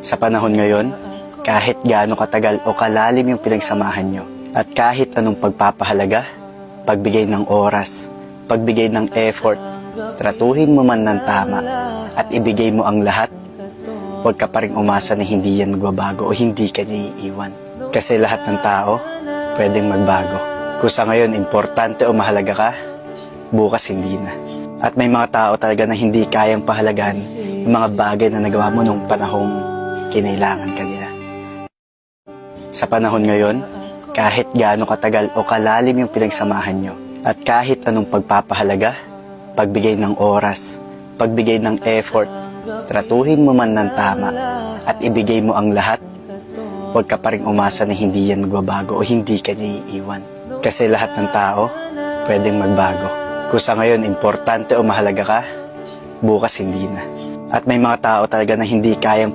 Sa panahon ngayon, kahit gaano katagal o kalalim yung pinagsamahan nyo, at kahit anong pagpapahalaga, pagbigay ng oras, pagbigay ng effort, tratuhin mo man ng tama, at ibigay mo ang lahat, huwag ka pa rin umasa na hindi yan magbabago o hindi ka niya iiwan. Kasi lahat ng tao, pwedeng magbago. Kung sa ngayon importante o mahalaga ka, bukas hindi na. At may mga tao talaga na hindi kayang pahalagan yung mga bagay na nagawa mo nung panahong kinailangan ka nila. Sa panahon ngayon, kahit gaano katagal o kalalim yung pinagsamahan nyo, at kahit anong pagpapahalaga, pagbigay ng oras, pagbigay ng effort, tratuhin mo man ng tama, at ibigay mo ang lahat, huwag ka pa rin umasa na hindi yan magbabago o hindi ka niya iiwan. Kasi lahat ng tao, pwedeng magbago. Kung sa ngayon importante o mahalaga ka, bukas hindi na. At may mga tao talaga na hindi kayang pahalagan